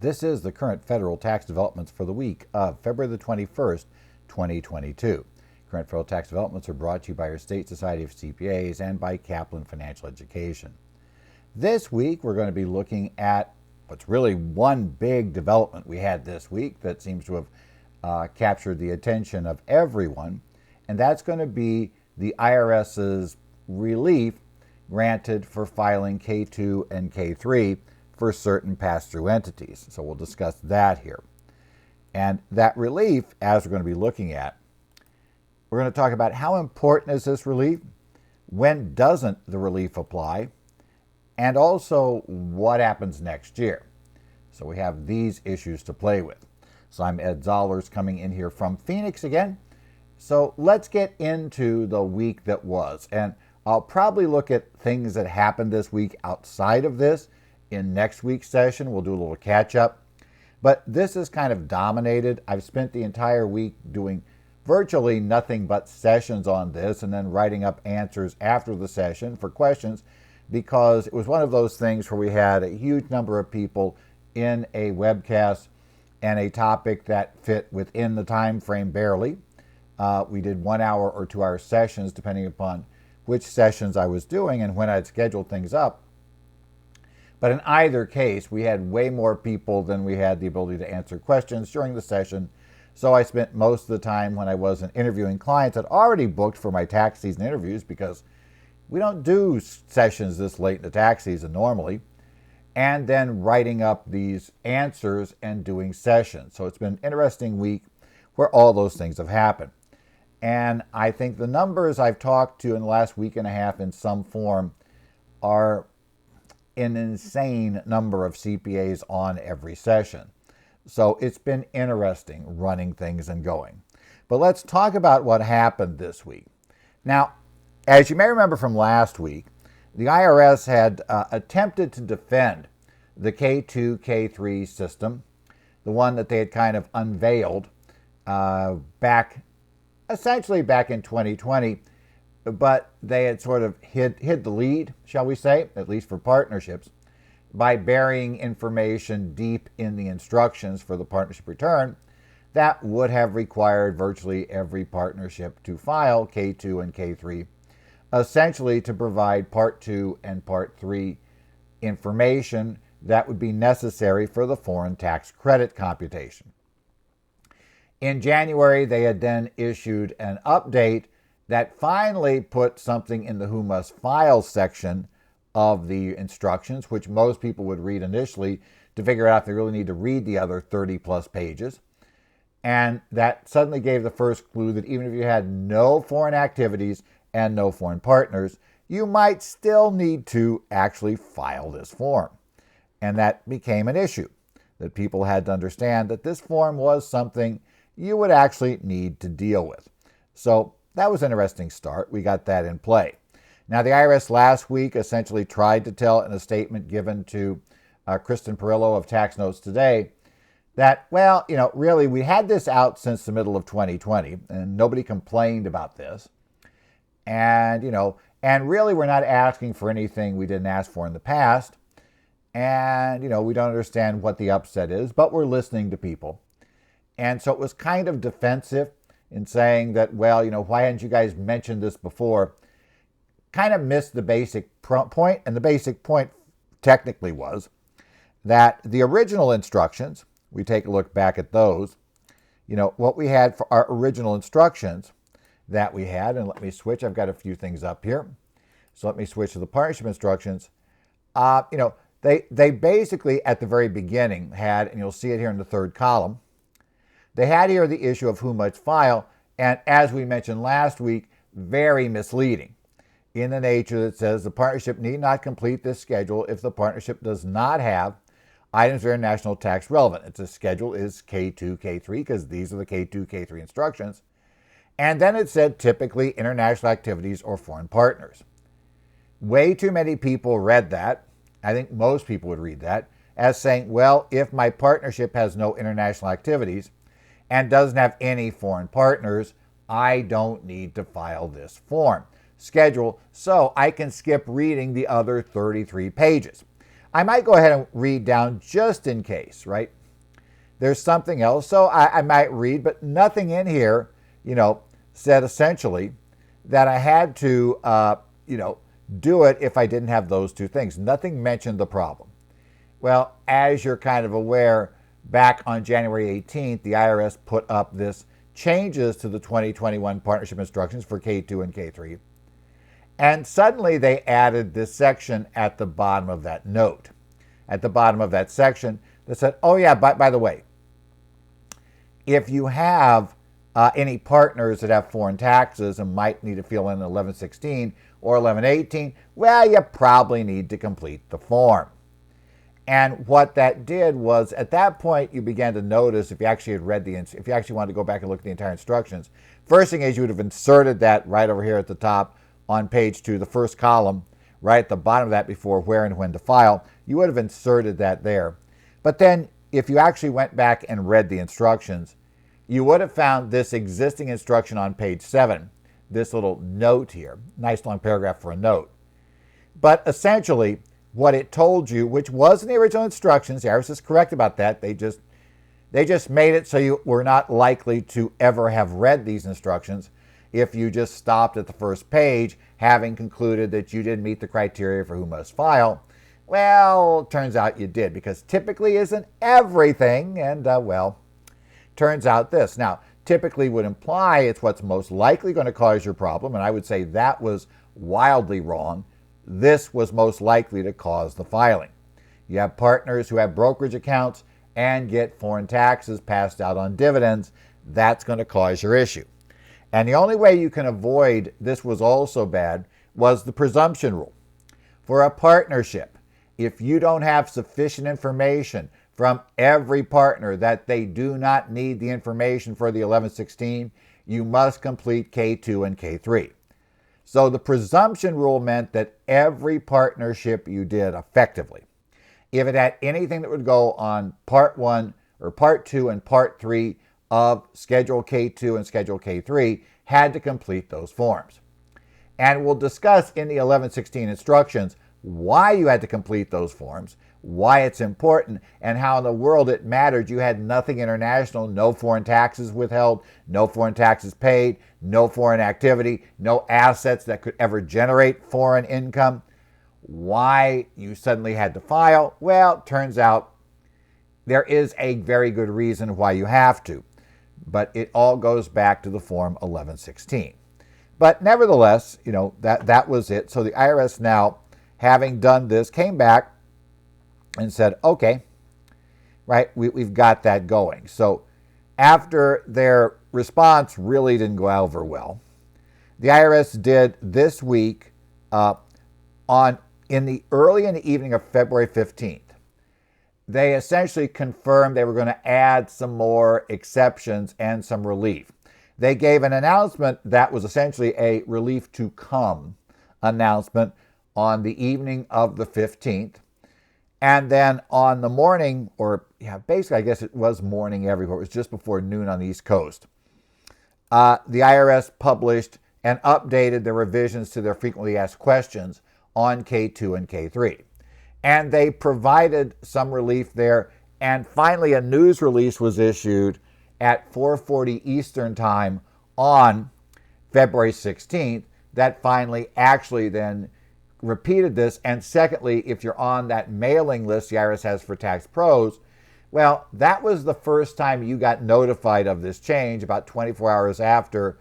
This is the current federal tax developments for the week of February the 21st, 2022. Current federal tax developments are brought to you by your State Society of CPAs and by Kaplan Financial Education. This week, we're going to be looking at what's really one big development we had this week that seems to have captured the attention of everyone, and that's going to be the IRS's relief granted for filing K-2 and K-3 for certain pass-through entities. So we'll discuss that here. And that relief, as we're going to be looking at, we're going to talk about how important is this relief, when doesn't the relief apply, and also what happens next year. So we have these issues to play with. So I'm Ed Zollers coming in here from Phoenix again. So let's get into the week that was. And I'll probably look at things that happened this week outside of this in next week's session. We'll do a little catch up. But this is kind of dominated. I've spent the entire week doing virtually nothing but sessions on this and then writing up answers after the session for questions, because it was one of those things where we had a huge number of people in a webcast and a topic that fit within the time frame barely. We did 1 hour or 2 hour sessions depending upon which sessions I was doing and when I'd scheduled things up. But in either case, we had way more people than we had the ability to answer questions during the session. So I spent most of the time when I wasn't interviewing clients I'd already booked for my tax season interviews, because we don't do sessions this late in the tax season normally, and then writing up these answers and doing sessions. So it's been an interesting week where all those things have happened. And I think the numbers I've talked to in the last week and a half in some form are an insane number of CPAs on every session. So it's been interesting running things and going. But let's talk about what happened this week. Now, as you may remember from last week, the IRS had attempted to defend the K-2, K-3 system, the one that they had kind of unveiled essentially back in 2020, but they had sort of hid the lead, shall we say, at least for partnerships, by burying information deep in the instructions for the partnership return that would have required virtually every partnership to file K-2 and K-3, essentially to provide Part 2 and Part 3 information that would be necessary for the foreign tax credit computation. In January, they had then issued an update that finally put something in the Who Must File section of the instructions, which most people would read initially to figure out if they really need to read the other 30 plus pages. And that suddenly gave the first clue that even if you had no foreign activities and no foreign partners, you might still need to actually file this form. And that became an issue, that people had to understand that this form was something you would actually need to deal with. So that was an interesting start. We got that in play. Now, the IRS last week essentially tried to tell in a statement given to Kristen Perillo of Tax Notes Today that, well, really, we had this out since the middle of 2020, and nobody complained about this. And, and really, we're not asking for anything we didn't ask for in the past. And, we don't understand what the upset is, but we're listening to people. And so it was kind of defensive in saying that, well, why hadn't you guys mentioned this before? Kind of missed the basic point. And the basic point technically was that the original instructions, we take a look back at those, what we had for our original instructions that we had, and let me switch, I've got a few things up here. So let me switch to the partnership instructions. They basically at the very beginning had, and you'll see it here in the third column, they had here the issue of who must file, and as we mentioned last week, very misleading in the nature that says the partnership need not complete this schedule if the partnership does not have items that are national tax relevant. It's a schedule is K-2, K-3, because these are the K-2, K-3 instructions. And then it said typically international activities or foreign partners. Way too many people read that. I think most people would read that as saying, well, if my partnership has no international activities and doesn't have any foreign partners, I don't need to file this form schedule, so I can skip reading the other 33 pages. I might go ahead and read down just in case, right? There's something else, so I might read, but nothing in here, said essentially that I had to, do it if I didn't have those two things. Nothing mentioned the problem. Well, as you're kind of aware, back on January 18th, the IRS put up this changes to the 2021 partnership instructions for K-2 and K-3. And suddenly they added this section at the bottom of that note, at the bottom of that section that said, oh yeah, by the way, if you have any partners that have foreign taxes and might need to fill in 1116 or 1118, well, you probably need to complete the form. And what that did was, at that point, you began to notice, if you actually had read if you actually wanted to go back and look at the entire instructions, first thing is you would have inserted that right over here at the top on page 2, the first column, right at the bottom of that before where and when to file. You would have inserted that there. But then, if you actually went back and read the instructions, you would have found this existing instruction on page 7, this little note here, nice long paragraph for a note. But essentially, what it told you, which was in the original instructions, the IRS is correct about that, they just made it so you were not likely to ever have read these instructions if you just stopped at the first page, having concluded that you didn't meet the criteria for who must file. Well, turns out you did, because typically isn't everything, and turns out this. Now, typically would imply it's what's most likely going to cause your problem, and I would say that was wildly wrong. This was most likely to cause the filing. You have partners who have brokerage accounts and get foreign taxes passed out on dividends. That's going to cause your issue. And the only way you can avoid this was also bad was the presumption rule. For a partnership, if you don't have sufficient information from every partner that they do not need the information for the 1116, you must complete K-2 and K-3. So the presumption rule meant that every partnership you did effectively, if it had anything that would go on Part 1 or Part 2 and Part 3 of Schedule K-2 and Schedule K-3, had to complete those forms. And we'll discuss in the 1116 instructions why you had to complete those forms, why it's important, and how in the world it mattered you had nothing international, no foreign taxes withheld, no foreign taxes paid, no foreign activity, no assets that could ever generate foreign income. Why you suddenly had to file? Well, turns out there is a very good reason why you have to, but it all goes back to the Form 1116. But nevertheless, that was it. So the IRS now, having done this, came back and said, okay, right, we've got that going. So after their response really didn't go over well, the IRS did this week in the evening of February 15th, they essentially confirmed they were going to add some more exceptions and some relief. They gave an announcement that was essentially a relief to come announcement on the evening of the 15th. And then on the morning, basically I guess it was morning everywhere, it was just before noon on the East Coast, the IRS published and updated their revisions to their frequently asked questions on K-2 and K-3. And they provided some relief there. And finally, a news release was issued at 4:40 Eastern Time on February 16th that finally actually then repeated this. And secondly, if you're on that mailing list the IRS has for tax pros, well, that was the first time you got notified of this change, about 24 hours after.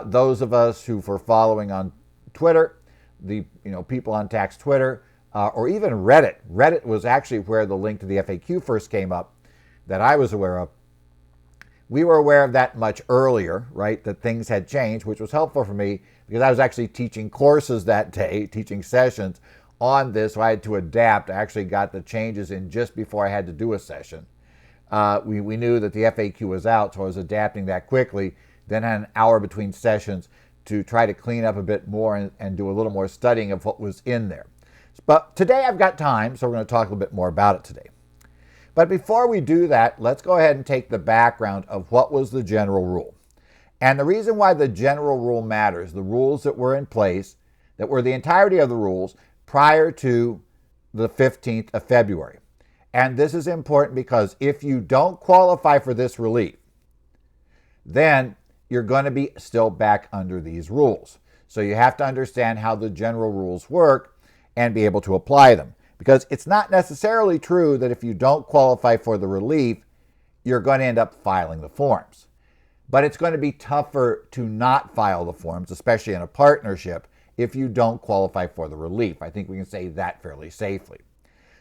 Those of us who were following on Twitter, the people on tax Twitter, or even Reddit. Reddit was actually where the link to the FAQ first came up that I was aware of. We were aware of that much earlier, right, that things had changed, which was helpful for me because I was actually teaching courses that day, teaching sessions on this, so I had to adapt. I actually got the changes in just before I had to do a session. We knew that the FAQ was out, so I was adapting that quickly, then had an hour between sessions to try to clean up a bit more and do a little more studying of what was in there. But today I've got time, so we're going to talk a little bit more about it today. But before we do that, let's go ahead and take the background of what was the general rule. And the reason why the general rule matters, the rules that were in place, that were the entirety of the rules prior to the 15th of February. And this is important because if you don't qualify for this relief, then you're going to be still back under these rules. So you have to understand how the general rules work and be able to apply them. Because it's not necessarily true that if you don't qualify for the relief, you're going to end up filing the forms. But it's going to be tougher to not file the forms, especially in a partnership, if you don't qualify for the relief. I think we can say that fairly safely.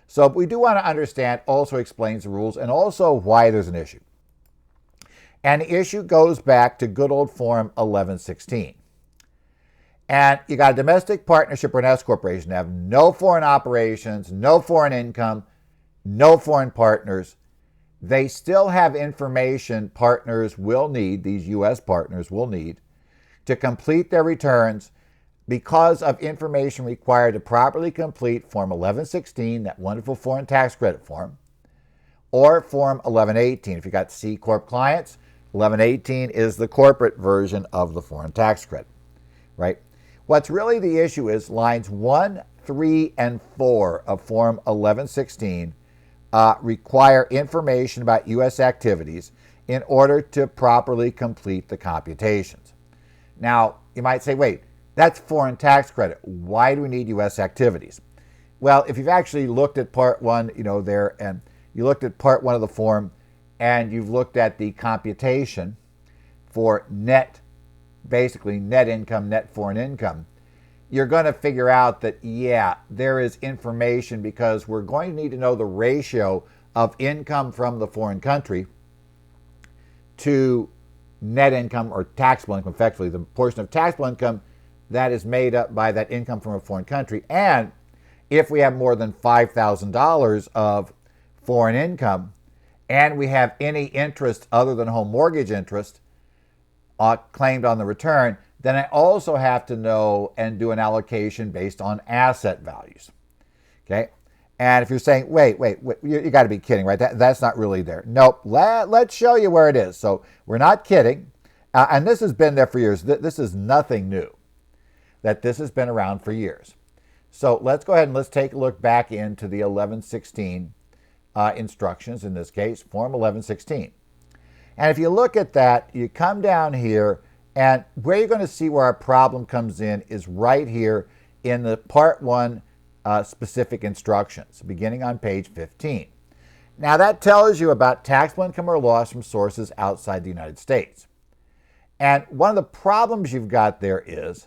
So we do want to understand, also explains the rules and also why there's an issue. And the issue goes back to good old Form 1116. And you got a domestic partnership or an S corporation that have no foreign operations, no foreign income, no foreign partners. They still have information partners will need, these U.S. partners will need, to complete their returns because of information required to properly complete Form 1116, that wonderful foreign tax credit form, or Form 1118. If you got C Corp clients, 1118 is the corporate version of the foreign tax credit, right? What's really the issue is lines 1, 3, and 4 of Form 1116 require information about U.S. activities in order to properly complete the computations. Now, you might say, wait, that's foreign tax credit. Why do we need U.S. activities? Well, if you've actually looked at Part 1, there, and you looked at Part 1 of the form, and you've looked at the computation for basically net income, net foreign income, you're going to figure out that, yeah, there is information because we're going to need to know the ratio of income from the foreign country to net income or taxable income, effectively the portion of taxable income that is made up by that income from a foreign country. And if we have more than $5,000 of foreign income and we have any interest other than home mortgage interest claimed on the return, then I also have to know and do an allocation based on asset values. Okay? And if you're saying, wait, you got to be kidding, right? That's not really there. Nope. Let's show you where it is. So we're not kidding. And this has been there for years. This is nothing new. That this has been around for years. So let's go ahead and let's take a look back into the 1116 instructions, in this case, Form 1116. And if you look at that, you come down here, and where you're going to see where our problem comes in is right here in the Part 1 specific instructions, beginning on page 15. Now that tells you about taxable income or loss from sources outside the United States. And one of the problems you've got there is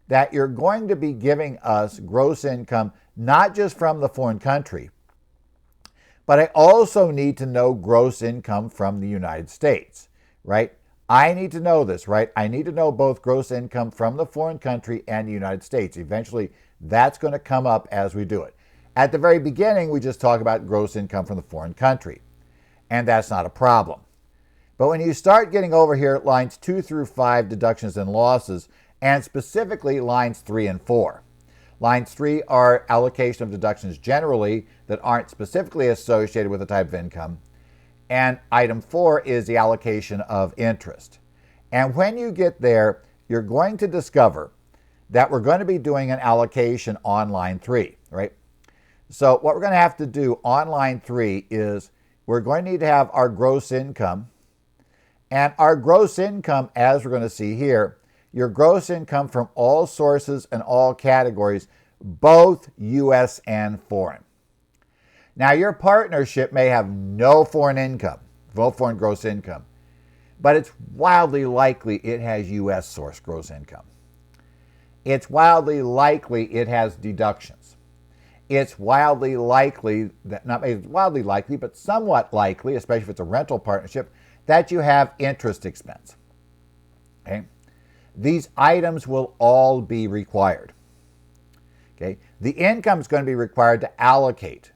that you're going to be giving us gross income not just from the foreign country, but I also need to know gross income from the United States, right? I need to know this, right? I need to know both gross income from the foreign country and the United States. Eventually, that's going to come up as we do it. At the very beginning, we just talk about gross income from the foreign country, and that's not a problem. But when you start getting over here at lines 2 through 5, deductions and losses, and specifically lines 3 and 4. Lines 3 are allocation of deductions generally that aren't specifically associated with a type of income. And item 4 is the allocation of interest. And when you get there, you're going to discover that we're going to be doing an allocation on line 3, right? So what we're going to have to do on line 3 is we're going to need to have our gross income. And our gross income, as we're going to see here, your gross income from all sources and all categories, both U.S. and foreign. Now, your partnership may have no foreign income, no foreign gross income, but it's wildly likely it has U.S. source gross income. It's wildly likely it has deductions. It's wildly likely, that not wildly likely, but somewhat likely, especially if it's a rental partnership, that you have interest expense. Okay? These items will all be required. Okay? The income is going to be required to allocate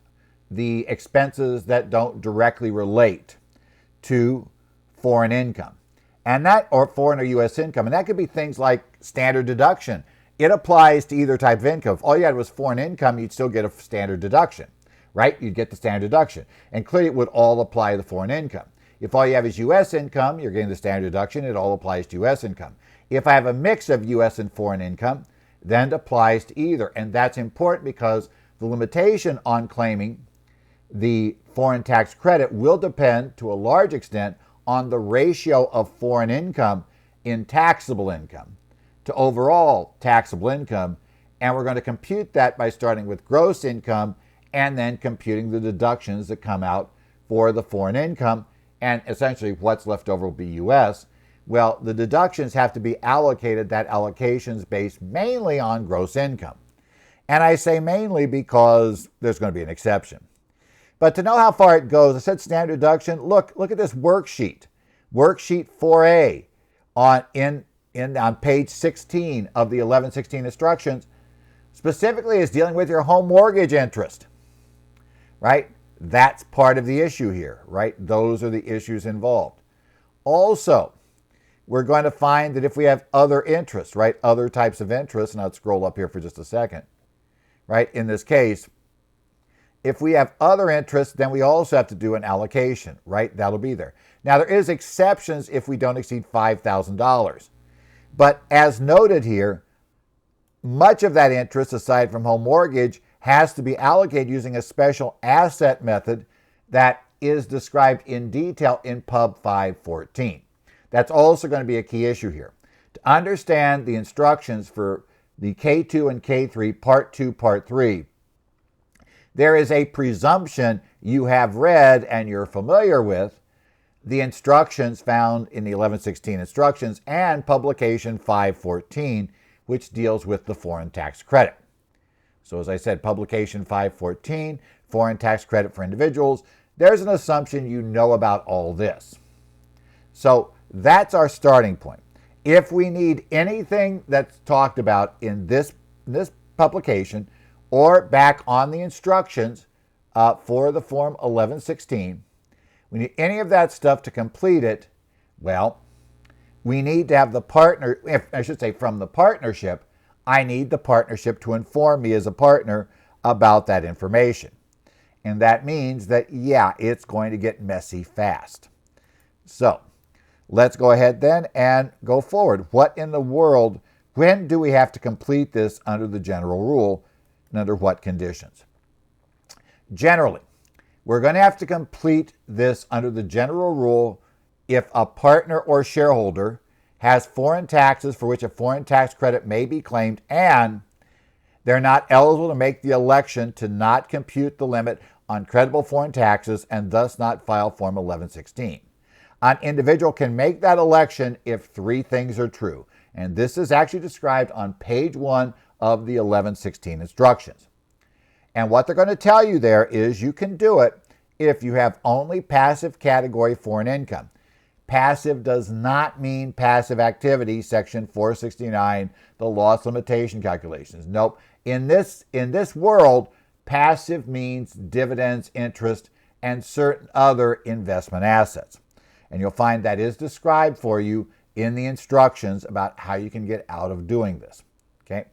the expenses that don't directly relate to foreign income. And that, or foreign or U.S. income. And that could be things like standard deduction. It applies to either type of income. If all you had was foreign income, you'd still get a standard deduction, right? You'd get the standard deduction. And clearly it would all apply to the foreign income. If all you have is U.S. income, you're getting the standard deduction. It all applies to U.S. income. If I have a mix of U.S. and foreign income, then it applies to either. And that's important because The limitation on claiming the foreign tax credit will depend to a large extent on the ratio of foreign income in taxable income to overall taxable income, and we're going to compute that by starting with gross income and then computing the deductions that come out for the foreign income, and essentially what's left over will be U.S. Well, the deductions have to be allocated. That allocation is based mainly on gross income. And I say mainly because there's going to be an exception. But to know how far it goes, I said standard deduction. Look at this worksheet. Worksheet 4A on page 16 of the 1116 instructions specifically is dealing with your home mortgage interest, right? That's part of the issue here, right? Those are the issues involved. Also, we're going to find that if we have other interests, right? Other types of interests, and I'll scroll up here for just a second, right? In this case, if we have other interests, then we also have to do an allocation, right? That'll be there. Now, there is exceptions if we don't exceed $5,000. But as noted here, much of that interest, aside from home mortgage, has to be allocated using a special asset method that is described in detail in Pub 514. That's also going to be a key issue here. To understand the instructions for the K-2 and K-3, Part 2, Part 3, there is a presumption you have read and you're familiar with the instructions found in the 1116 instructions and Publication 514, which deals with the foreign tax credit. So as I said, Publication 514, foreign tax credit for individuals, there's an assumption you know about all this. So that's our starting point. If we need anything that's talked about in this publication or back on the instructions for the Form 1116, we need any of that stuff to complete it, well, we need to have the partner, from the partnership, I need the partnership to inform me as a partner about that information. And that means that, yeah, it's going to get messy fast. So let's go ahead then and go forward. What in the world, when do we have to complete this under the general rule and under what conditions? Generally, we're going to have to complete this under the general rule if a partner or shareholder has foreign taxes for which a foreign tax credit may be claimed and they're not eligible to make the election to not compute the limit on credible foreign taxes and thus not file Form 1116. An individual can make that election if three things are true, and this is actually described on page 1 of the 1116 instructions. And what they're going to tell you there is you can do it if you have only passive category foreign income. Passive does not mean passive activity, Section 469, the loss limitation calculations. Nope. In this world, passive means dividends, interest, and certain other investment assets. And you'll find that is described for you in the instructions about how you can get out of doing this. Okay.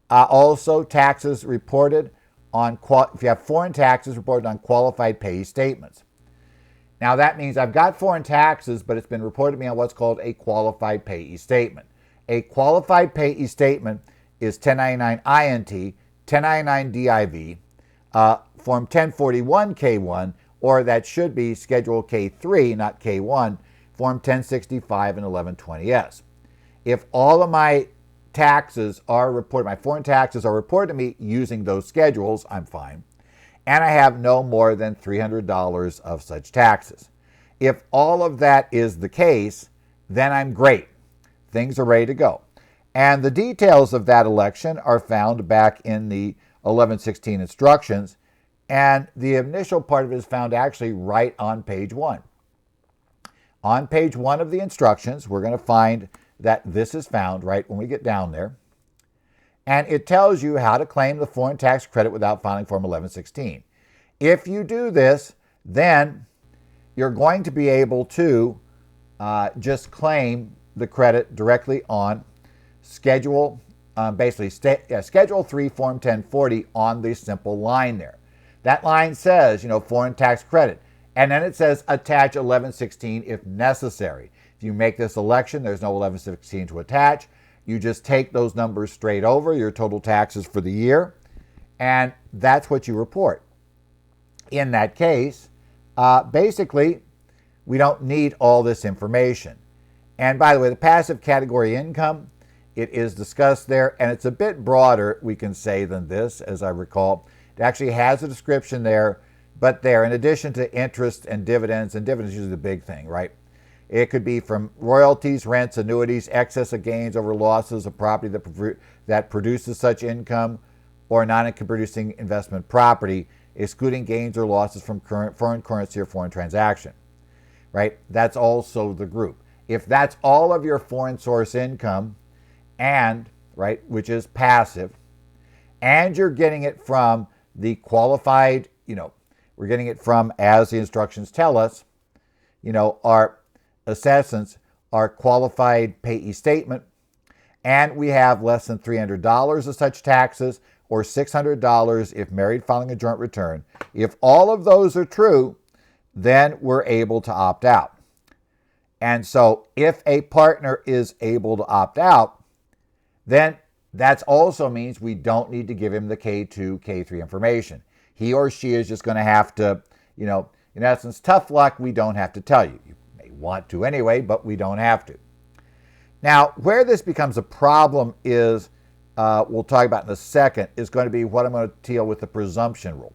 Also, taxes reported on, if you have foreign taxes reported on qualified payee statements. Now that means I've got foreign taxes, but it's been reported to me on what's called a qualified payee statement. A qualified payee statement is 1099 INT, 1099 DIV, Form 1041 K1, or that should be Schedule K3, not K1, Form 1065 and 1120S. If all of my taxes are reported, my foreign taxes are reported to me using those schedules, I'm fine. And I have no more than $300 of such taxes. If all of that is the case, then I'm great. Things are ready to go. And the details of that election are found back in the 1116 instructions, and the initial part of it is found actually right on page 1. On page 1 of the instructions, we're going to find that this is found right when we get down there. And it tells you how to claim the foreign tax credit without filing Form 1116. If you do this, then you're going to be able to just claim the credit directly on Schedule, Schedule 3, Form 1040 on the simple line there. That line says, foreign tax credit. And then it says attach 1116 if necessary. If you make this election, there's no 1116 to attach. You just take those numbers straight over, your total taxes for the year, and that's what you report. In that case, basically, we don't need all this information. And by the way, the passive category income, it is discussed there, and it's a bit broader, we can say, than this, as I recall. It actually has a description there, but there, in addition to interest and dividends is usually the big thing, right? It could be from royalties, rents, annuities, excess of gains over losses of property that produces such income, or non-income producing investment property, excluding gains or losses from current foreign currency or foreign transaction, right? That's also the group. If that's all of your foreign source income, and, right, which is passive, and you're getting it from the qualified, we're getting it from, as the instructions tell us, our assessments, our qualified payee statement, and we have less than $300 of such taxes, or $600 if married filing a joint return. If all of those are true, then we're able to opt out. And so if a partner is able to opt out, then that also means we don't need to give him the K-2, K-3 information. He or she is just going to have to, in essence, tough luck, we don't have to tell you. You may want to anyway, but we don't have to. Now, where this becomes a problem is, we'll talk about in a second, is going to be what I'm going to deal with the presumption rule.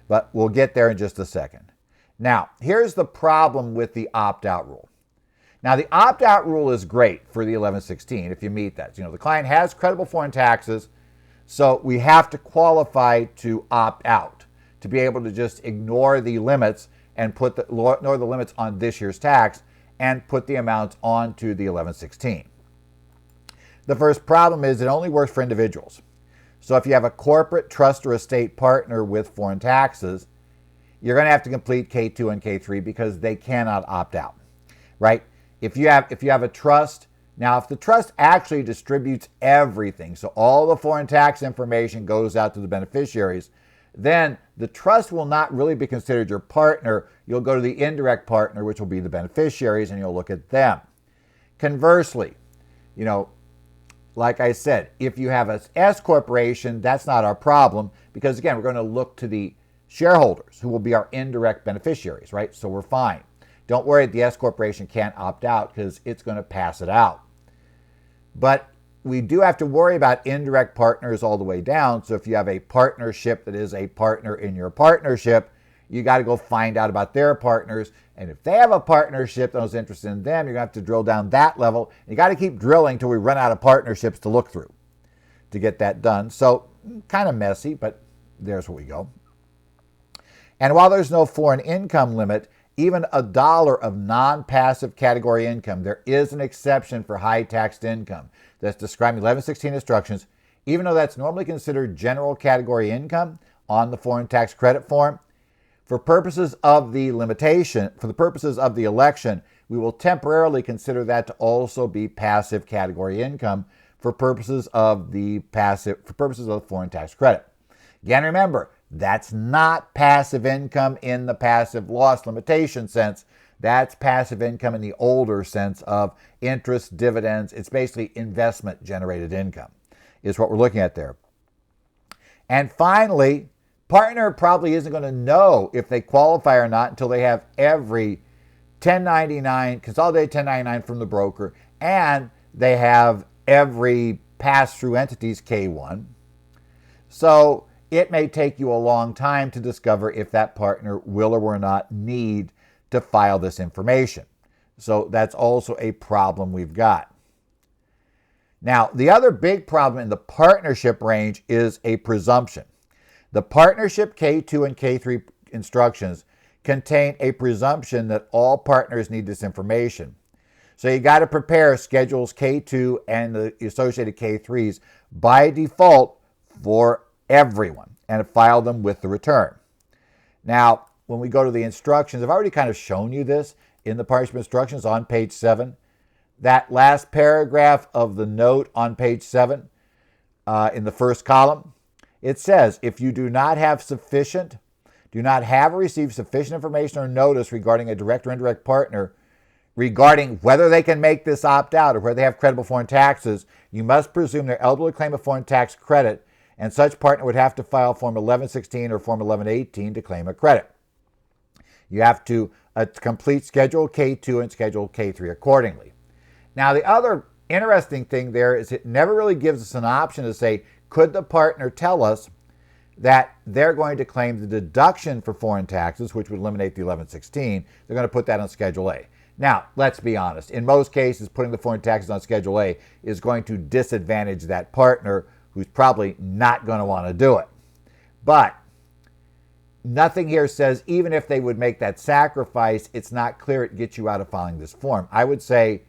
But we'll get there in just a second. Now, here's the problem with the opt-out rule. Now, the opt-out rule is great for the 1116 if you meet that. The client has credible foreign taxes, so we have to qualify to opt out, to be able to just ignore the limits and ignore the limits on this year's tax and put the amounts onto the 1116. The first problem is it only works for individuals. So if you have a corporate, trust, or estate partner with foreign taxes, you're going to have to complete K2 and K3 because they cannot opt out, right? If you have a trust, now if the trust actually distributes everything, so all the foreign tax information goes out to the beneficiaries, then the trust will not really be considered your partner. You'll go to the indirect partner, which will be the beneficiaries, and you'll look at them. Conversely, like I said, if you have an S corporation, that's not our problem because, again, we're going to look to the shareholders who will be our indirect beneficiaries, right? So we're fine. Don't worry, the S corporation can't opt out because it's going to pass it out. But we do have to worry about indirect partners all the way down. So if you have a partnership that is a partner in your partnership, you got to go find out about their partners. And if they have a partnership that was interested in them, you're going to have to drill down that level. You got to keep drilling till we run out of partnerships to look through to get that done. So kind of messy, but there's where we go. And while there's no foreign income limit, even $1 of non-passive category income, there is an exception for high taxed income that's described in 1116 instructions, even though that's normally considered general category income on the foreign tax credit form. For purposes of the limitation, for the purposes of the election, we will temporarily consider that to also be passive category income for purposes of the foreign tax credit. Again, remember, that's not passive income in the passive loss limitation sense. That's passive income in the older sense of interest, dividends. It's basically investment generated income is what we're looking at there. And finally, partner probably isn't going to know if they qualify or not until they have every 1099, consolidated 1099 from the broker, and they have every pass-through entity's K1. So it may take you a long time to discover if that partner will or will not need to file this information. So that's also a problem we've got. Now, the other big problem in the partnership range is a presumption. The partnership K2 and K3 instructions contain a presumption that all partners need this information. So you got to prepare schedules K2 and the associated K3s by default for everyone and file them with the return. Now, when we go to the instructions, I've already kind of shown you this in the partnership instructions on page 7. That last paragraph of the note on page 7 in the first column, it says, if you do not have or receive sufficient information or notice regarding a direct or indirect partner, regarding whether they can make this opt-out or whether they have credible foreign taxes, you must presume they're eligible to claim a foreign tax credit and such partner would have to file Form 1116 or Form 1118 to claim a credit. You have to complete Schedule K-2 and Schedule K-3 accordingly. Now, the other interesting thing there is it never really gives us an option to say, could the partner tell us that they're going to claim the deduction for foreign taxes, which would eliminate the 1116. They're going to put that on Schedule A. Now, let's be honest. In most cases, putting the foreign taxes on Schedule A is going to disadvantage that partner who's probably not going to want to do it. But nothing here says even if they would make that sacrifice, it's not clear it gets you out of filing this form. I would say,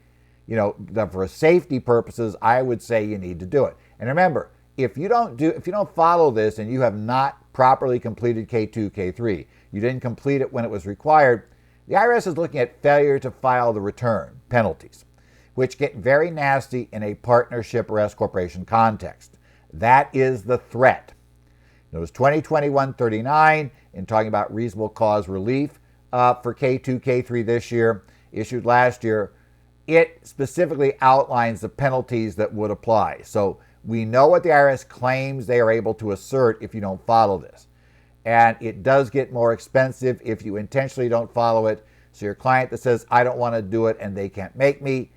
for safety purposes, I would say you need to do it. And remember, if you don't follow this and you have not properly completed K-2, K-3, you didn't complete it when it was required, the IRS is looking at failure to file the return penalties, which get very nasty in a partnership or S corporation context. That is the threat. Notice 2021-39 in talking about reasonable cause relief for K-2, K-3 this year, issued last year. It specifically outlines the penalties that would apply. So we know what the IRS claims they are able to assert if you don't follow this. And it does get more expensive if you intentionally don't follow it. So your client that says, I don't want to do it and they can't make me,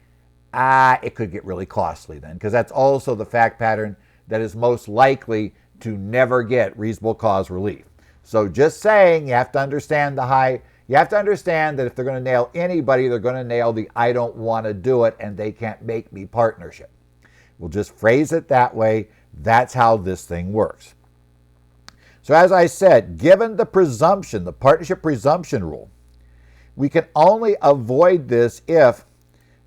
it could get really costly then, because that's also the fact pattern that is most likely to never get reasonable cause relief. So just saying, you have to understand that if they're going to nail anybody, they're going to nail the I don't want to do it and they can't make me partnership. We'll just phrase it that way. That's how this thing works. So as I said, given the presumption, the partnership presumption rule, we can only avoid this if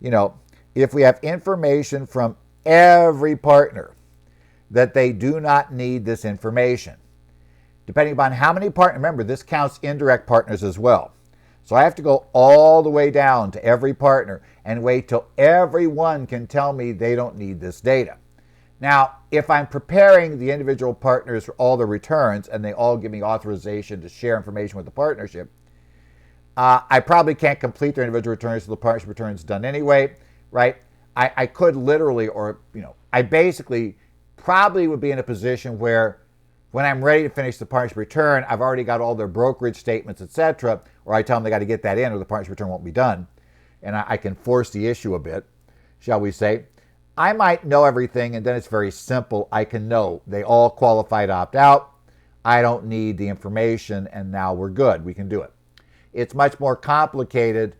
we have information from every partner that they do not need this information. Depending upon how many partners, remember this counts indirect partners as well. So I have to go all the way down to every partner and wait till everyone can tell me they don't need this data. Now, if I'm preparing the individual partners for all the returns and they all give me authorization to share information with the partnership, I probably can't complete their individual returns so the partnership return is done anyway, right? I could literally, I basically probably would be in a position where when I'm ready to finish the partnership return, I've already got all their brokerage statements, etc., or I tell them they got to get that in or the partnership return won't be done. And I can force the issue a bit, shall we say. I might know everything, and then it's very simple. I can know they all qualify to opt out. I don't need the information, and now we're good. We can do it. It's much more complicated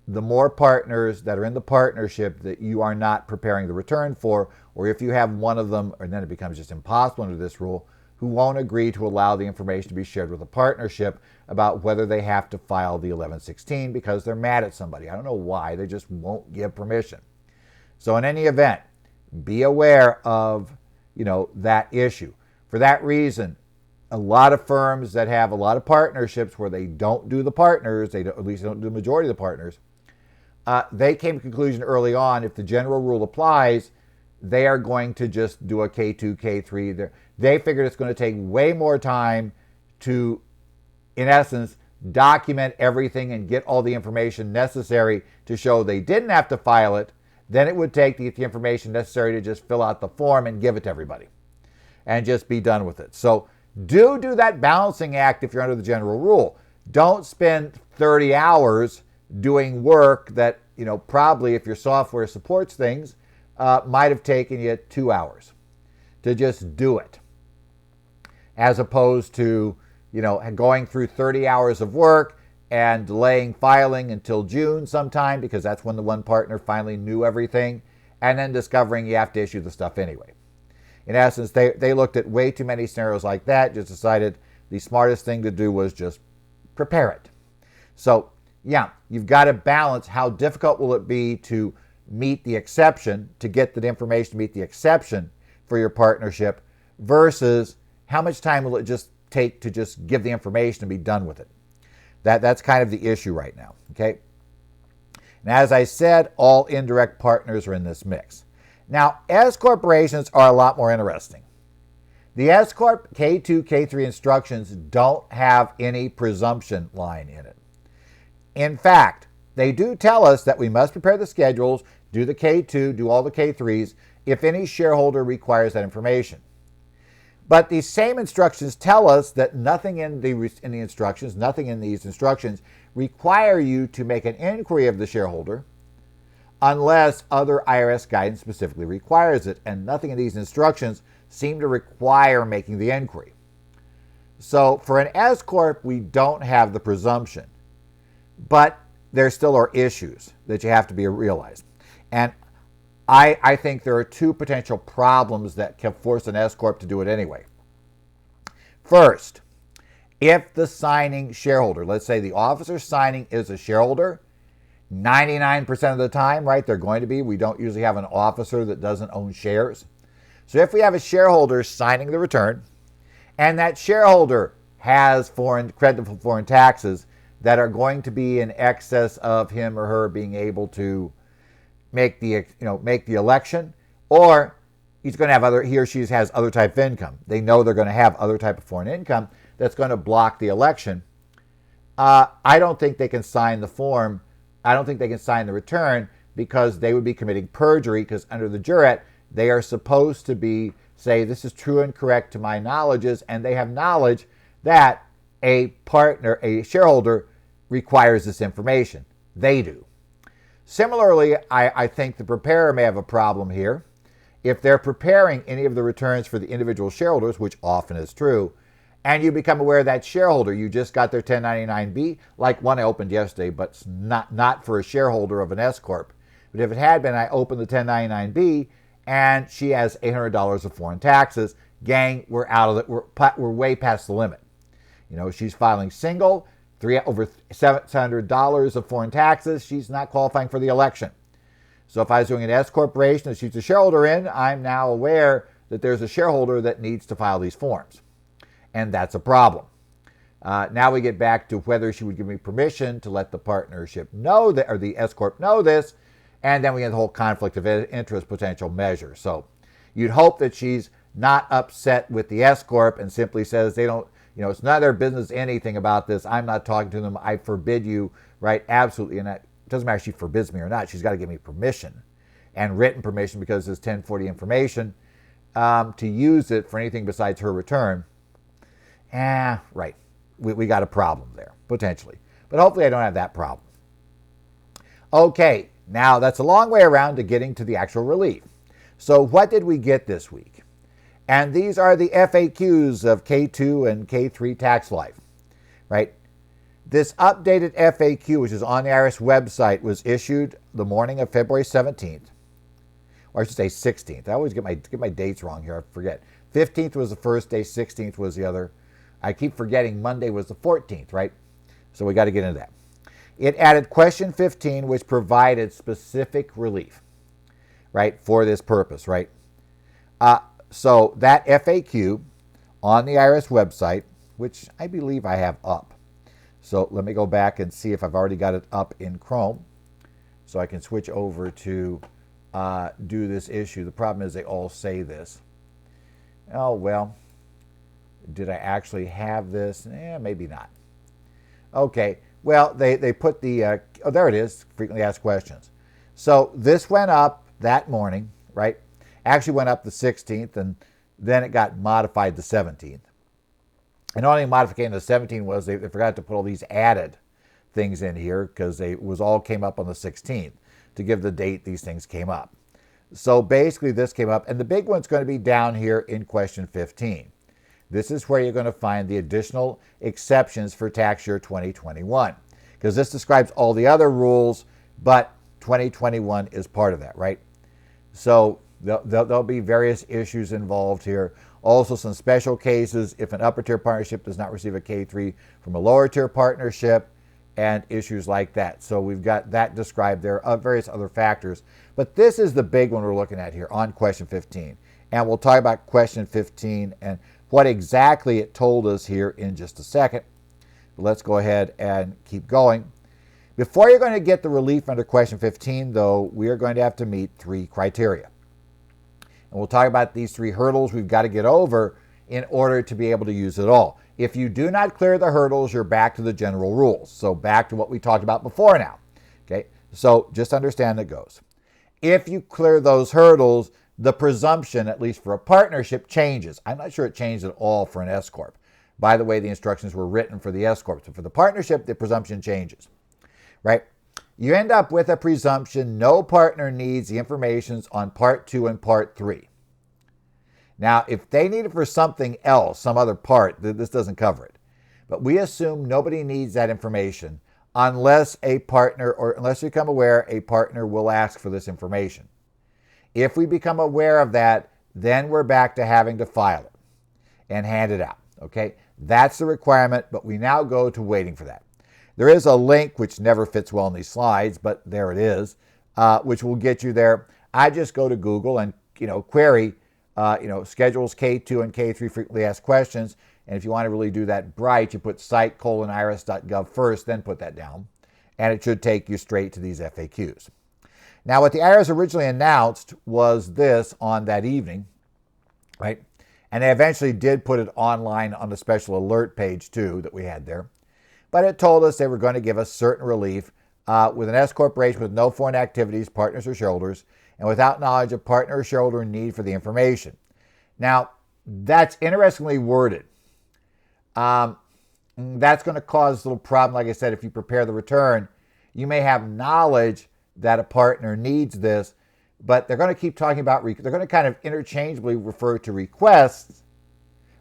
the more partners that are in the partnership that you are not preparing the return for, or if you have one of them, and then it becomes just impossible under this rule, who won't agree to allow the information to be shared with a partnership about whether they have to file the 1116 because they're mad at somebody. I don't know why, they just won't give permission. So in any event, be aware of, that issue. For that reason, a lot of firms that have a lot of partnerships where they don't do the partners, at least don't do the majority of the partners, they came to the conclusion early on, if the general rule applies, they are going to just do a K-2, K-3. They figured it's going to take way more time to, in essence, document everything and get all the information necessary to show they didn't have to file it. Then it would take the information necessary to just fill out the form and give it to everybody and just be done with it. So do that balancing act if you're under the general rule. Don't spend 30 hours doing work that, probably if your software supports things, might have taken you 2 hours to just do it. As opposed to, going through 30 hours of work and delaying filing until June sometime because that's when the one partner finally knew everything, and then discovering you have to issue the stuff anyway. In essence, they looked at way too many scenarios like that, just decided the smartest thing to do was just prepare it. So, yeah, you've got to balance how difficult will it be to meet the exception, to get the information to meet the exception for your partnership versus how much time will it just take to just give the information and be done with it. That's kind of the issue right now, okay? And as I said, all indirect partners are in this mix. Now, S corporations are a lot more interesting. The S corp K-2, K-3 instructions don't have any presumption line in it. In fact, they do tell us that we must prepare the schedules, do the K-2, do all the K-3s, if any shareholder requires that information. But these same instructions tell us that nothing in the instructions, nothing in these instructions require you to make an inquiry of the shareholder unless other IRS guidance specifically requires it. And nothing in these instructions seem to require making the inquiry. So for an S Corp, we don't have the presumption, but there still are issues that you have to be realized. And I think there are two potential problems that can force an S Corp to do it anyway. First, if the signing shareholder, let's say the officer signing is a shareholder, 99% of the time, right, they're going to be. We don't usually have an officer that doesn't own shares. So if we have a shareholder signing the return, and that shareholder has credible foreign taxes that are going to be in excess of him or her being able to make the election, or he or she has other type of income. They know they're going to have other type of foreign income that's going to block the election. I don't think they can sign the form. I don't think they can sign the return because they would be committing perjury, because under the jurat, they are supposed to say this is true and correct to my knowledges, and they have knowledge that a shareholder requires this information. They do. Similarly, I think the preparer may have a problem here. If they're preparing any of the returns for the individual shareholders, which often is true, and you become aware of that shareholder, you just got their 1099-B, like one I opened yesterday, but not for a shareholder of an S Corp. But if it had been, I opened the 1099-B, and she has $800 of foreign taxes. Gang, we're out of it. We're way past the limit. She's filing single, over $700 of foreign taxes. She's not qualifying for the election. So if I was doing an S corporation that she's a shareholder in, I'm now aware that there's a shareholder that needs to file these forms. And that's a problem. Now we get back to whether she would give me permission to let the partnership know that, or the S corp know this, and then we get the whole conflict of interest potential measure. So you'd hope that she's not upset with the S corp and simply says they don't, it's none of their business anything about this. I'm not talking to them. I forbid you, right? Absolutely. And it doesn't matter if she forbids me or not. She's got to give me permission, and written permission, because it's 1040 information, to use it for anything besides her return. Right. We got a problem there, potentially. But hopefully I don't have that problem. Okay, now that's a long way around to getting to the actual relief. So what did we get this week? And these are the FAQs of K-2 and K-3 tax life, right? This updated FAQ, which is on the IRS website, was issued the morning of February 17th. Or I should say 16th. I always get my dates wrong here. I forget. 15th was the first day, 16th was the other. I keep forgetting Monday was the 14th, right? So we got to get into that. It added question 15, which provided specific relief, right, for this purpose, right? So that FAQ on the IRS website, which I believe I have up. So let me go back and see if I've already got it up in Chrome, so I can switch over to do this issue. The problem is they all say this. Oh, well, did I actually have this? Maybe not. Okay, well, they put the, there it is, frequently asked questions. So this went up that morning, right? Actually went up the 16th, and then it got modified the 17th. And only modification of the 17th was they forgot to put all these added things in here, because all came up on the 16th to give the date these things came up. So basically this came up, and the big one's going to be down here in question 15. This is where you're going to find the additional exceptions for tax year 2021, because this describes all the other rules, but 2021 is part of that, right? So there'll be various issues involved here. Also some special cases if an upper tier partnership does not receive a K-3 from a lower tier partnership, and issues like that. So we've got that described there, various other factors. But this is the big one we're looking at here on question 15. And we'll talk about question 15 and what exactly it told us here in just a second. Let's go ahead and keep going. Before you're going to get the relief under question 15, though, we are going to have to meet 3 criteria. And we'll talk about these 3 hurdles we've got to get over in order to be able to use it all. If you do not clear the hurdles, you're back to the general rules. So back to what we talked about before now. Okay, so just understand it goes. If you clear those hurdles, the presumption, at least for a partnership, changes. I'm not sure it changed at all for an S-Corp. By the way, the instructions were written for the S-Corp. So for the partnership, the presumption changes, right? You end up with a presumption no partner needs the information on Part 2 and Part 3. Now, if they need it for something else, some other part, this doesn't cover it. But we assume nobody needs that information unless a partner, or unless we become aware a partner will ask for this information. If we become aware of that, then we're back to having to file it and hand it out, okay? That's the requirement, but we now go to waiting for that. There is a link, which never fits well in these slides, but there it is, which will get you there. I just go to Google and, query, schedules K-2 and K-3 frequently asked questions. And if you want to really do that bright, you put site:/irs.gov first, then put that down. And it should take you straight to these FAQs. Now, what the IRS originally announced was this on that evening, right? And they eventually did put it online on the special alert page, too, that we had there. But it told us they were going to give us certain relief with an S corporation with no foreign activities, partners or shareholders, and without knowledge of partner or shareholder need for the information. Now, that's interestingly worded. That's going to cause a little problem. Like I said, if you prepare the return, you may have knowledge that a partner needs this, but they're going to keep talking about, they're going to kind of interchangeably refer to requests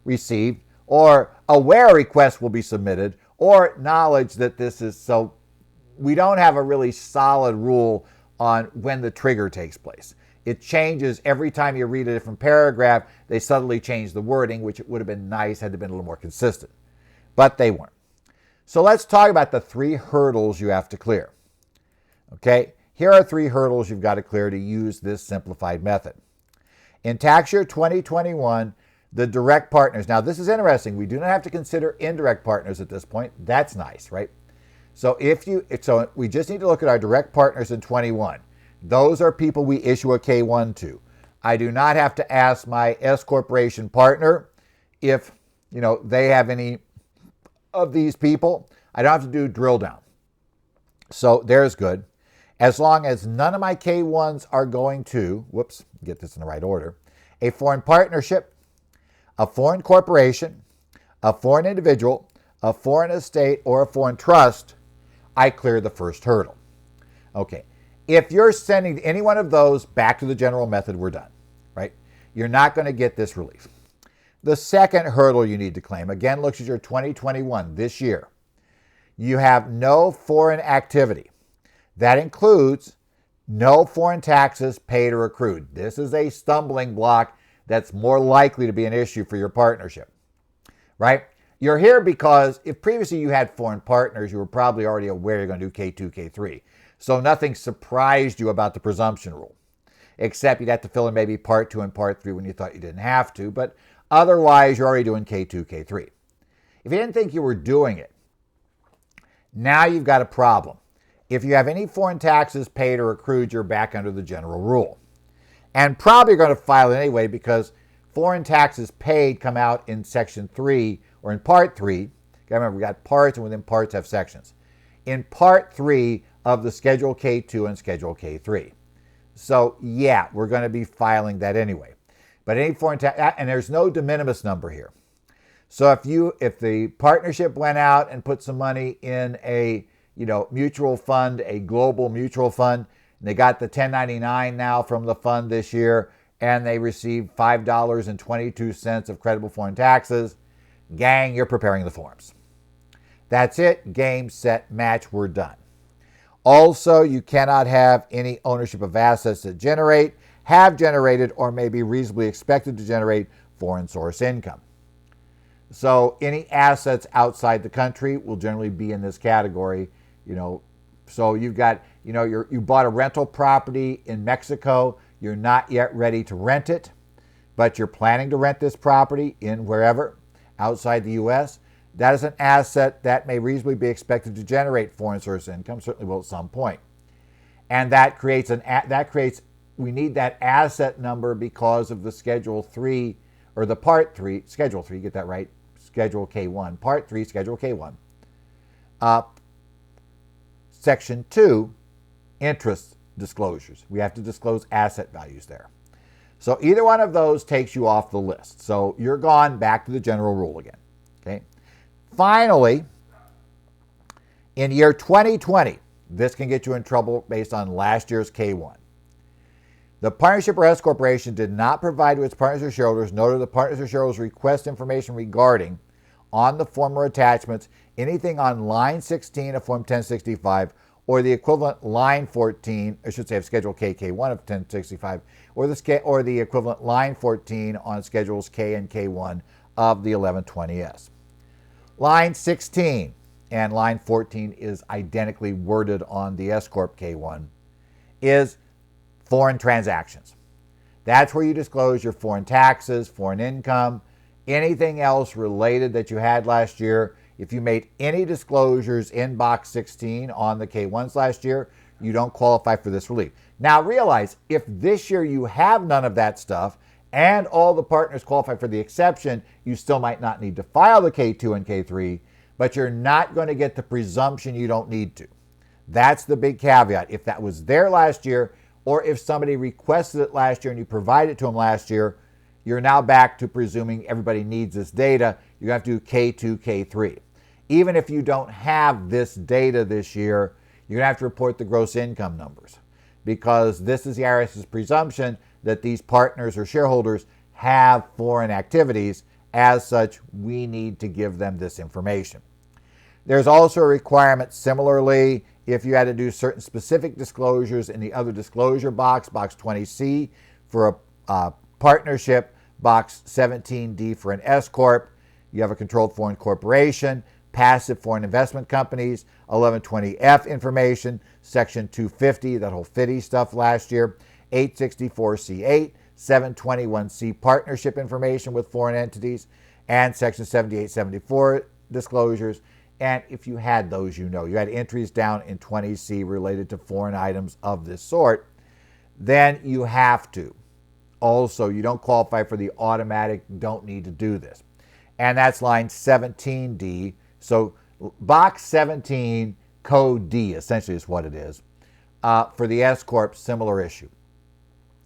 received, or aware requests will be submitted, or knowledge that this is, so we don't have a really solid rule on when the trigger takes place. It changes every time you read a different paragraph. They suddenly change the wording, which it would have been nice had it been a little more consistent. But they weren't. So let's talk about the 3 hurdles you have to clear. Okay, here are 3 hurdles you've got to clear to use this simplified method. In tax year 2021, the direct partners. Now, this is interesting. We do not have to consider indirect partners at this point. That's nice, right? So we just need to look at our direct partners in 21. Those are people we issue a K-1 to. I do not have to ask my S corporation partner if, they have any of these people. I don't have to do drill down. So there's good. As long as none of my K-1s are going to, get this in the right order, a foreign partnership, a foreign corporation, a foreign individual, a foreign estate, or a foreign trust, I clear the first hurdle. Okay. If you're sending any one of those back to the general method, we're done, right? You're not going to get this relief. The second hurdle you need to claim, again, looks at your 2021, this year. You have no foreign activity. That includes no foreign taxes paid or accrued. This is a stumbling block that's more likely to be an issue for your partnership, right? You're here because if previously you had foreign partners, you were probably already aware you're going to do K-2, K-3. So nothing surprised you about the presumption rule, except you'd have to fill in maybe Part 2 and Part 3 when you thought you didn't have to, but otherwise you're already doing K-2, K-3. If you didn't think you were doing it, now you've got a problem. If you have any foreign taxes paid or accrued, you're back under the general rule. And probably going to file it anyway because foreign taxes paid come out in Section 3 or in Part 3. Remember, we got parts and within parts have sections. In Part 3 of the Schedule K-2 and Schedule K-3. So yeah, we're going to be filing that anyway. But any foreign tax, and there's no de minimis number here. So if the partnership went out and put some money in a mutual fund, a global mutual fund, and they got the 1099 now from the fund this year, and they received $5.22 of credible foreign taxes, gang, you're preparing the forms. That's it. Game, set, match. We're done. Also, you cannot have any ownership of assets that generate, have generated, or may be reasonably expected to generate foreign source income. So any assets outside the country will generally be in this category. So you've got, you bought a rental property in Mexico. You're not yet ready to rent it, but you're planning to rent this property in wherever outside the U.S. That is an asset that may reasonably be expected to generate foreign source income, certainly will at some point. And that creates we need that asset number because of the Schedule 3 or the Part 3, Schedule 3, get that right, Schedule K-1, Part 3, Schedule K-1. Section 2, interest disclosures. We have to disclose asset values there. So either one of those takes you off the list. So you're gone back to the general rule again. Okay. Finally, in year 2020, this can get you in trouble based on last year's K-1. The partnership or S corporation did not provide to its partners or shareholders, nor did the partners or shareholders request information regarding on the form or attachments anything on line 16 of Form 1065 or the equivalent line 14, I should say of Schedule K-1 of 1065, or the equivalent line 14 on Schedules K and K1 of the 1120S. Line 16 and line 14 is identically worded on the S Corp K1, is foreign transactions. That's where you disclose your foreign taxes, foreign income, anything else related that you had last year. If you made any disclosures in box 16 on the K1s last year, you don't qualify for this relief. Now realize, if this year you have none of that stuff and all the partners qualify for the exception, you still might not need to file the K2 and K3, but you're not going to get the presumption you don't need to. That's the big caveat. If that was there last year, or if somebody requested it last year and you provided it to them last year, you're now back to presuming everybody needs this data. You have to do K2, K3. Even if you don't have this data this year, you're going to have to report the gross income numbers, because this is the IRS's presumption that these partners or shareholders have foreign activities. As such, we need to give them this information. There's also a requirement similarly if you had to do certain specific disclosures in the other disclosure box, box 20C for a partnership, box 17D for an S Corp. You have a controlled foreign corporation, passive foreign investment companies, 1120F information, section 250, that whole FIDI stuff last year, 864C8, 721C partnership information with foreign entities, and section 7874 disclosures. And if you had those, you had entries down in 20C related to foreign items of this sort, then you have to. Also, you don't qualify for the automatic don't need to do this. And that's line 17D. So box 17, code D, essentially is what it is. For the S Corp, similar issue.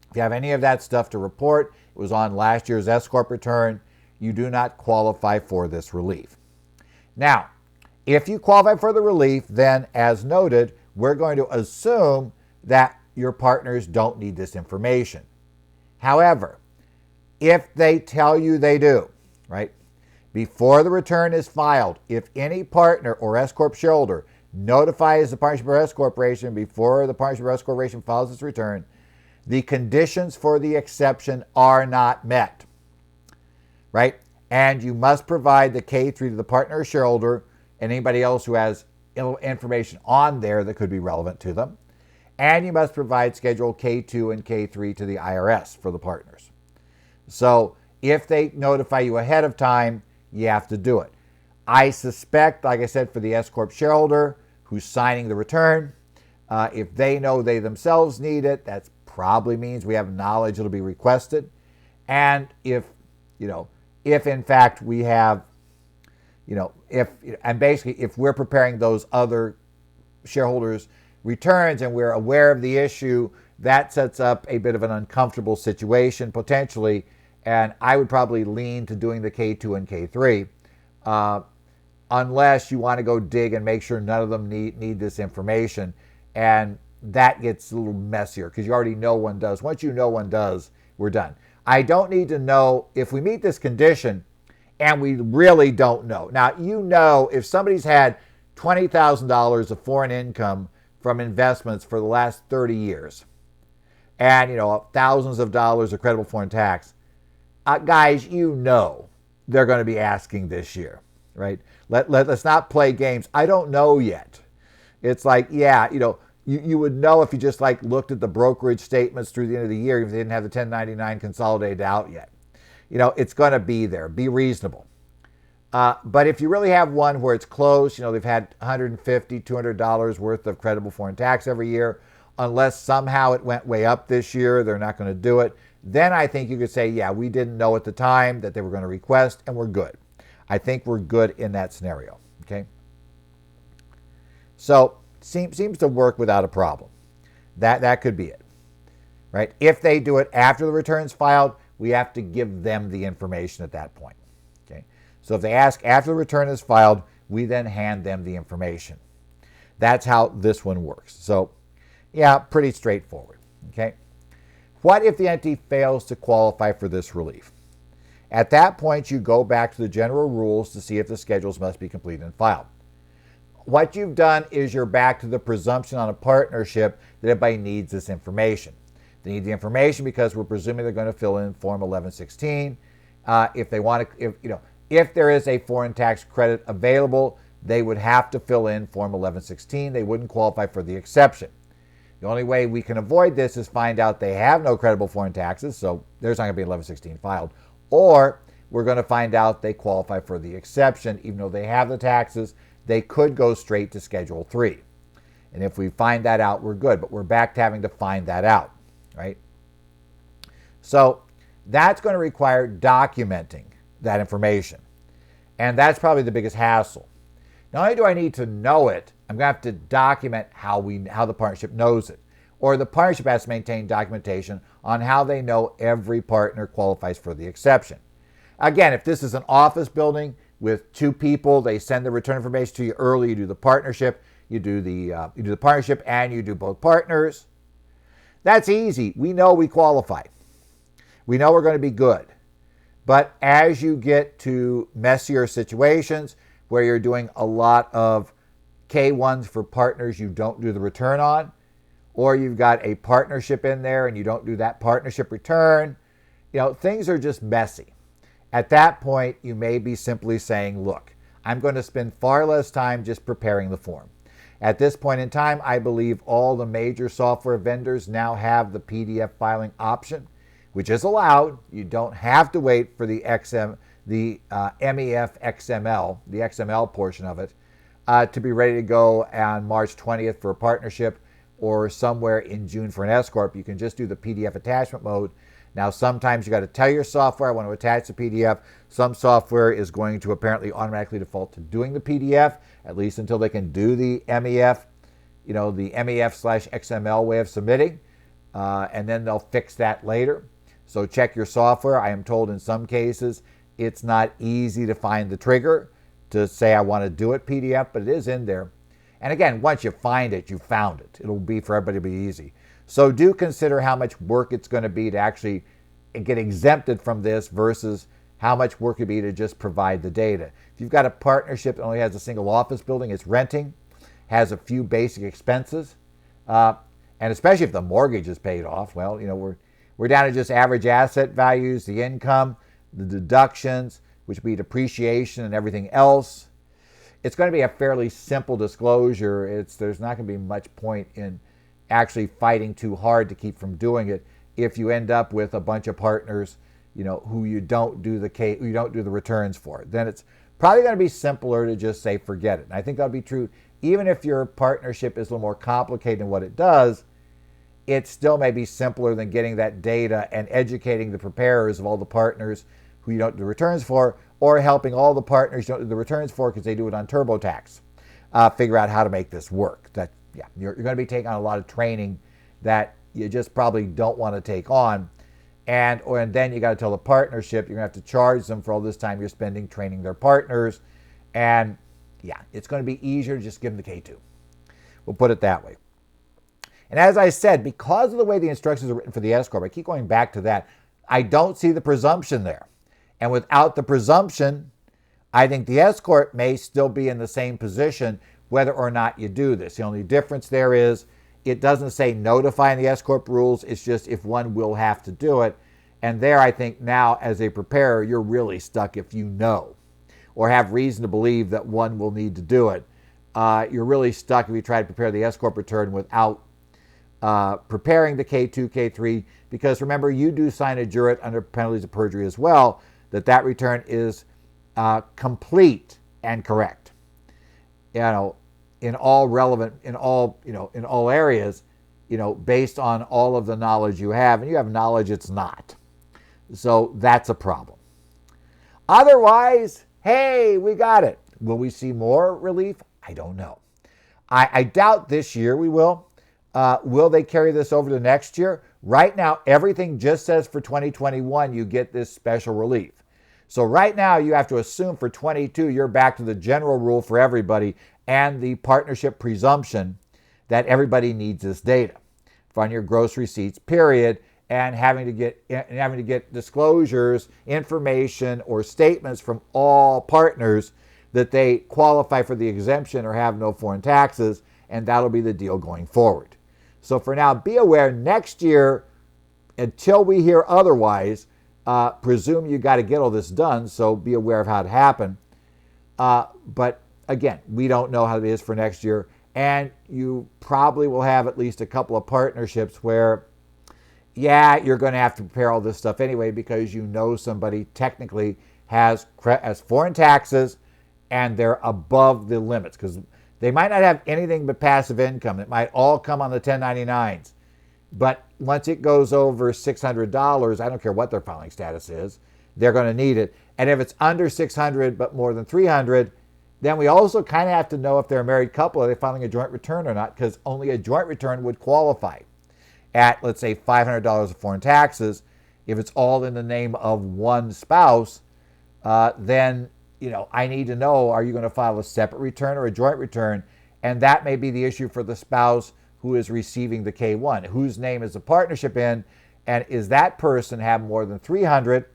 If you have any of that stuff to report, it was on last year's S Corp return, you do not qualify for this relief. Now, if you qualify for the relief, then as noted, we're going to assume that your partners don't need this information. However, if they tell you they do, right, before the return is filed, if any partner or S Corp shareholder notifies the partnership or S Corporation before the partnership or S Corporation files its return, the conditions for the exception are not met, right? And you must provide the K3 to the partner or shareholder and anybody else who has information on there that could be relevant to them. And you must provide Schedule K2 and K3 to the IRS for the partners. So if they notify you ahead of time, you have to do it. I suspect, like I said, for the S Corp shareholder who's signing the return, if they know they themselves need it, that probably means we have knowledge it'll be requested. And if in fact we have, if we're preparing those other shareholders' returns and we're aware of the issue, that sets up a bit of an uncomfortable situation potentially. And I would probably lean to doing the K2 and K3 unless you want to go dig and make sure none of them need this information. And that gets a little messier because you already know one does. Once you know one does, we're done. I don't need to know if we meet this condition and we really don't know. Now, if somebody's had $20,000 of foreign income from investments for the last 30 years and, thousands of dollars of credible foreign tax, guys, they're going to be asking this year, right? Let's not play games. I don't know yet. It's like, you would know if you just looked at the brokerage statements through the end of the year if they didn't have the 1099 consolidated out yet. It's going to be there. Be reasonable. But if you really have one where it's close, they've had $150, $200 worth of credible foreign tax every year, unless somehow it went way up this year, they're not going to do it. Then I think you could say, we didn't know at the time that they were going to request, and we're good. I think we're good in that scenario, okay? So, seems to work without a problem. That could be it, right? If they do it after the return's filed, we have to give them the information at that point. Okay. So if they ask after the return is filed, we then hand them the information. That's how this one works. So, yeah, pretty straightforward. Okay. What if the entity fails to qualify for this relief? At that point, you go back to the general rules to see if the schedules must be completed and filed. What you've done is you're back to the presumption on a partnership that everybody needs this information. They need the information because we're presuming they're going to fill in Form 1116. If they want to, if there is a foreign tax credit available, they would have to fill in Form 1116. They wouldn't qualify for the exception. The only way we can avoid this is find out they have no credible foreign taxes, so there's not going to be 1116 filed. Or we're going to find out they qualify for the exception. Even though they have the taxes, they could go straight to Schedule 3. And if we find that out, we're good. But we're back to having to find that out, right? So that's going to require documenting that information. And that's probably the biggest hassle. Not only do I need to know it, I'm going to have to document how the partnership knows it. Or the partnership has to maintain documentation on how they know every partner qualifies for the exception. Again, if this is an office building with two people, they send the return information to you early, you do the partnership, you do the partnership and you do both partners. That's easy. We know we qualify. We know we're going to be good. But as you get to messier situations where you're doing a lot of K-1s for partners you don't do the return on, or you've got a partnership in there and you don't do that partnership return, things are just messy. At that point, you may be simply saying, look, I'm going to spend far less time just preparing the form. At this point in time, I believe all the major software vendors now have the PDF filing option, which is allowed. You don't have to wait for the MEF XML, the XML portion of it, to be ready to go on March 20th for a partnership or somewhere in June for an S-Corp. You can just do the PDF attachment mode. Now, sometimes you got to tell your software, I want to attach the PDF. Some software is going to apparently automatically default to doing the PDF, at least until they can do the MEF, the MEF/XML way of submitting, and then they'll fix that later. So check your software. I am told in some cases it's not easy to find the trigger to say I want to do it PDF, but it is in there. And again, once you find it, you found it. It'll be for everybody to be easy. So do consider how much work it's going to be to actually get exempted from this versus how much work it would be to just provide the data. If you've got a partnership that only has a single office building, it's renting, has a few basic expenses, and especially if the mortgage is paid off, well, we're down to just average asset values, the income, the deductions, which would be depreciation and everything else. It's going to be a fairly simple disclosure. There's not going to be much point in actually fighting too hard to keep from doing it if you end up with a bunch of partners, who you don't do the returns for. Then it's probably going to be simpler to just say forget it. And I think that'll be true even if your partnership is a little more complicated in what it does. It still may be simpler than getting that data and educating the preparers of all the partners who you don't do returns for, or helping all the partners you don't do the returns for because they do it on TurboTax, figure out how to make this work. You're going to be taking on a lot of training that you just probably don't want to take on. And then you got to tell the partnership you're going to have to charge them for all this time you're spending training their partners. And it's going to be easier to just give them the K-2. We'll put it that way. And as I said, because of the way the instructions are written for the S-Corp, I keep going back to that, I don't see the presumption there. And without the presumption, I think the S-Corp may still be in the same position whether or not you do this. The only difference there is it doesn't say notify in the S-Corp rules. It's just if one will have to do it. And there, I think now as a preparer, you're really stuck if you know or have reason to believe that one will need to do it. You're really stuck if you try to prepare the S-Corp return without preparing the K-2, K-3, because remember, you do sign a jurat under penalties of perjury as well, that return is complete and correct. In all relevant, in all areas, based on all of the knowledge you have, and you have knowledge it's not. So that's a problem. Otherwise, hey, we got it. Will we see more relief? I don't know. I doubt this year we will. Will they carry this over to next year? Right now, everything just says for 2021, you get this special relief. So right now, you have to assume for 22, you're back to the general rule for everybody and the partnership presumption that everybody needs this data on your gross receipts, period, and having to get disclosures, information, or statements from all partners that they qualify for the exemption or have no foreign taxes, and that'll be the deal going forward. So for now, be aware next year, until we hear otherwise, presume you got to get all this done, so be aware of how it happened. But again, we don't know how it is for next year, and you probably will have at least a couple of partnerships where, yeah, you're going to have to prepare all this stuff anyway because you know somebody technically has foreign taxes and they're above the limits because they might not have anything but passive income. It might all come on the 1099s. But once it goes over $600, I don't care what their filing status is, they're going to need it. And if it's under $600 but more than $300, then we also kind of have to know if they're a married couple, are they filing a joint return or not, because only a joint return would qualify at, let's say, $500 of foreign taxes. If it's all in the name of one spouse, then I need to know, are you going to file a separate return or a joint return? And that may be the issue for the spouse who is receiving the K-1. Whose name is the partnership in? And is that person have more than $300?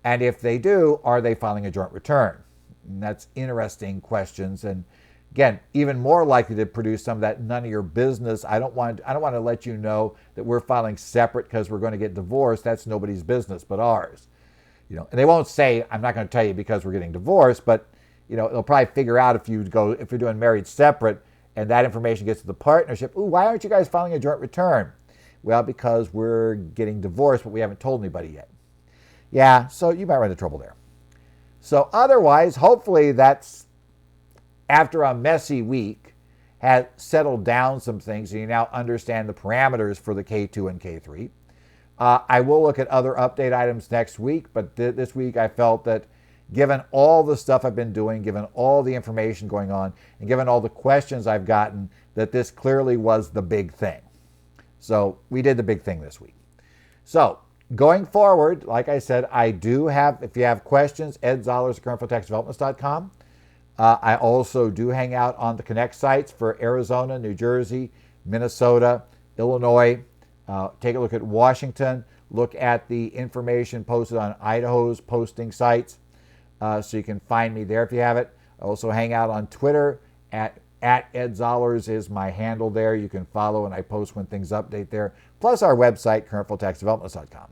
And if they do, are they filing a joint return? And that's interesting questions. And again, even more likely to produce some of that none of your business. I don't want to let you know that we're filing separate because we're going to get divorced. That's nobody's business but ours. And they won't say, I'm not going to tell you because we're getting divorced, but they'll probably figure out if you're doing married separate and that information gets to the partnership. Ooh, why aren't you guys filing a joint return? Well, because we're getting divorced, but we haven't told anybody yet. Yeah, so you might run into trouble there. So otherwise, hopefully that's, after a messy week, has settled down some things and you now understand the parameters for the K-2 and K-3. I will look at other update items next week, but this week I felt that given all the stuff I've been doing, given all the information going on, and given all the questions I've gotten, that this clearly was the big thing. So we did the big thing this week. So going forward, like I said, I do have, if you have questions, Ed Zollers at currentfilltaxdevelopments.com. I also do hang out on the Connect sites for Arizona, New Jersey, Minnesota, Illinois. Take a look at Washington. Look at the information posted on Idaho's posting sites. So you can find me there if you have it. I also hang out on Twitter at Ed Zollers is my handle there. You can follow and I post when things update there. Plus our website, currentfilltaxdevelopments.com.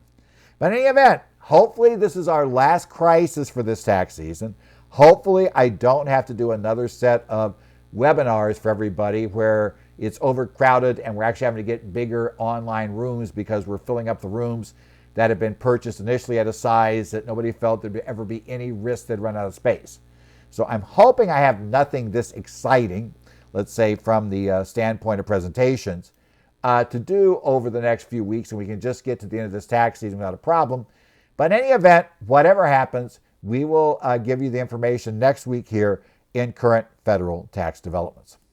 But in any event, hopefully this is our last crisis for this tax season. Hopefully I don't have to do another set of webinars for everybody where it's overcrowded and we're actually having to get bigger online rooms because we're filling up the rooms that have been purchased initially at a size that nobody felt there'd ever be any risk they'd run out of space. So I'm hoping I have nothing this exciting, let's say from the standpoint of presentations, to do over the next few weeks, and we can just get to the end of this tax season without a problem. But in any event, whatever happens, we will give you the information next week here in Current Federal Tax Developments.